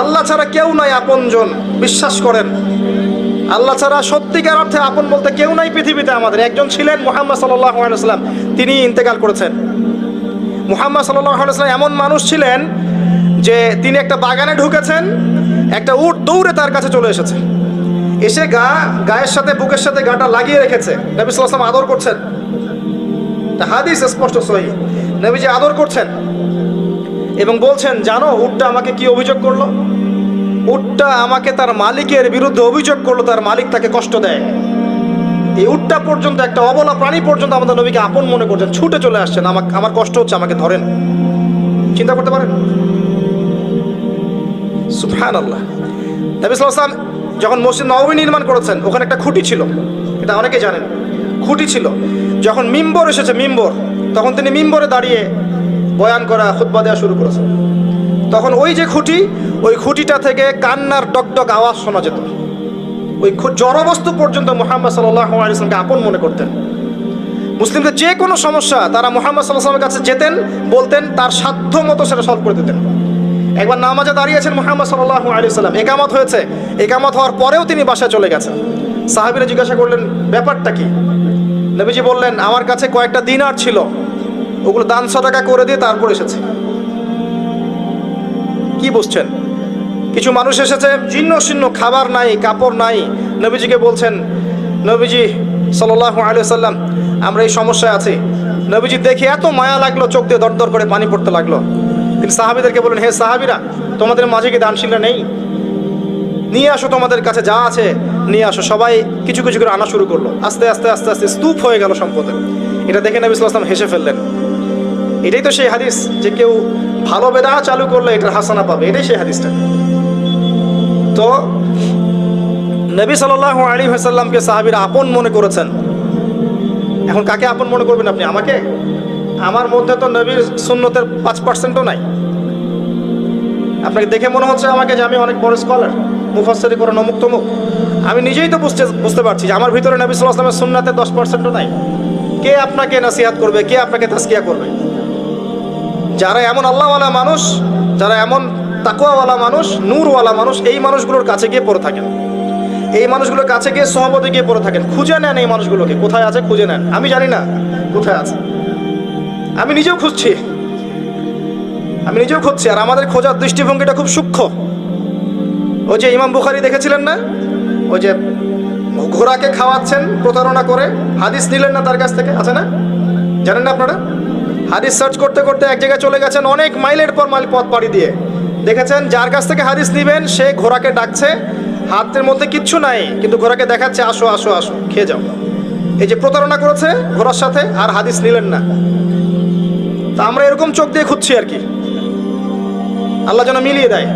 আল্লাহ ছাড়া কেউ নাই আপনজন, বিশ্বাস করেন। আল্লাহ ছাড়া সত্যিকার অর্থে আপন বলতে কেউ নাই পৃথিবীতে। আমাদের একজন ছিলেন মুহাম্মদ সাল্লাল্লাহু আলাইহি ওয়াসাল্লাম, তিনি ইন্তেকাল করেছেন। মুহাম্মদ সাল্লাল্লাহু আলাইহি ওয়াসাল্লাম এমন মানুষ ছিলেন যে তিনি একটা বাগানে ঢুকেছেন, একটা উট দৌড়ে তার কাছে চলে এসেছে, এসে গায়ের সাথে বুকের সাথে গাটা লাগিয়ে রেখেছে। নবী সাল্লাল্লাহু আলাইহি ওয়াসাল্লাম আদর করছেন, হাদিস স্পষ্ট সহিহ, নবীজি আদর করছেন এবং বলছেন, জানো উটটা আমাকে কি অভিযোগ করলো? উটটা আমাকে তার মালিকের বিরুদ্ধে অভিযোগ করলো, তার মালিক তাকে কষ্ট দেয়। এই উটটা পর্যন্ত, একটা অবলা প্রাণী পর্যন্ত আমাদের নবীকে আপন মনে করছেন, ছুটে চলে আসছেন, আমার কষ্ট হচ্ছে, আমাকে ধরেন। চিন্তা করতে পারেন? সুবহানাল্লাহ। নবী সাল্লাল্লাহু আলাইহি ওয়াসাল্লাম যখন মসজিদ নববী নির্মাণ করেছেন, ওখানে একটা খুঁটি ছিল, এটা অনেকে জানেন, খুঁটি ছিল। যখন মিম্বর এসেছে, তখন তিনি মিম্বরে দাঁড়িয়ে বয়ান করা, খুতবা দেওয়া শুরু করেছেন। তখন ওই যে খুঁটি, ওই খুঁটিটা থেকে কান্নার ডকডক আওয়াজ শোনা যেত। ওই জড়বস্তু পর্যন্ত মুহাম্মদ সাল্লাল্লাহু আলাইহি ওয়াসাল্লামকে আপন মনে করতেন। মুসলিমদের যে কোনো সমস্যা তারা মুহাম্মদ সাল্লাল্লাহু আলাইহি ওয়াসাল্লামের কাছে যেতেন, বলতেন, তার সাধ্য মতো সেটা সলভ করে দিতেন। একবার নামাজে দাঁড়িয়েছেন মুহাম্মদ সাল্লাল্লাহু আলাইহি ওয়াসাল্লাম, একামত হয়েছে, একামত হওয়ার পরেও তিনি বাসায় চলে গেছেন। সাহাবীরা জিজ্ঞাসা করলেন, ব্যাপারটা কি? নবীজি বললেন, আমার কাছে কয়েকটা দিনার ছিল, ওগুলো দান সাদাকা করে দিয়ে তারপর এসেছে। কি বুঝছেন? কিছু মানুষ এসেছে, জীর্ণ শীর্ণ, খাবার নাই, কাপড় নাই, নবীজিকে বলছেন, নবীজি সাল্লাল্লাহু আলাইহি ওয়াসাল্লাম, আমরা এই সমস্যায় আছি। নবীজি দেখে এত মায়া লাগলো, চোখ দিয়ে দরদর করে পানি পড়তে লাগলো। তিনি সাহাবীদেরকে বললেন, হে সাহাবীরা, তোমাদের মাঝে কি দানশীলরা নেই? নিয়ে আসো, তোমাদের কাছে যা আছে নিয়ে আসো। সবাই কিছু কিছু করে আনা শুরু করলো। আস্তে আস্তে আস্তে আস্তে স্তূপ হয়ে গেল সম্পদের। এটা দেখে নবী সাল্লাল্লাহু আলাইহি ওয়াসাল্লাম হেসে ফেললেন। এটাই তো সেই হাদিস যে কেউ ভালো বেদা চালু করলে এটার হাসানা পাবে, এটাই সেই হাদিসটা। তো নবী সাল্লাল্লাহু আলাইহি ওয়াসাল্লামকে সাহাবীরা আপন মনে করেছেন। এখন কাকে আপন মনে করবেন আপনি? আমাকে? আমার মধ্যে তো নবীর সুন্নতের 5%ও নাই। আপনাকে দেখে মনে হচ্ছে আমাকে যে আমি অনেক বড় স্কলার, মুফাসসির কোরআন অমুক তমুক। আমি নিজেই তো বুঝতে পারছি যে আমার ভিতরে নবী সাল্লাল্লাহু আলাইহি ওয়াসাল্লামের সুন্নাতের 10%ও নাই। কে আপনাকে নসিহত করবে? কে আপনাকে তাজকিয়া করবে? যারা এমন আল্লাহওয়ালা মানুষ, যারা এমন তাকওয়াওয়ালা মানুষ, নূরওয়ালা মানুষ, এই মানুষগুলোর কাছে গিয়ে পড়ে থাকেন, এই মানুষগুলোর কাছে গিয়ে সহবতে গিয়ে পড়ে থাকেন, খুঁজে নেন এই মানুষগুলোকে, কোথায় আছে খুঁজে নেন। আমি জানি না কোথায় আছে, আমি নিজেও খুঁজছি, আর আমাদের খোঁজার দৃষ্টিভঙ্গিটা খুব সূক্ষ্ম। ওই যে ইমাম বুখারী দেখেছিলেন না, ওই যে ঘোড়াকে খাওয়াচ্ছেন প্রতারণা করে, হাদিস নিলেন না তার কাছ থেকে, আছে না? জানেন না আপনারা? হাদিস সার্চ করতে করতে এক জায়গায় চলে গেছেন, অনেক মাইলের পর মাইল পথ পাড়ি দিয়ে দেখেছেন যার কাছ থেকে হাদিস নিবেন সে ঘোড়াকে ডাকছে, হাতের মধ্যে কিচ্ছু নাই, কিন্তু ঘোড়াকে দেখাচ্ছে, আসো আসো আসো, খেয়ে যাও। এই যে প্রতারণা করেছে ঘোড়ার সাথে, আর হাদিস নিলেন না। তা আমরা এরকম চোখ দিয়ে খুঁজছি আর কি, আল্লাহ যেন মিলিয়ে দেয়।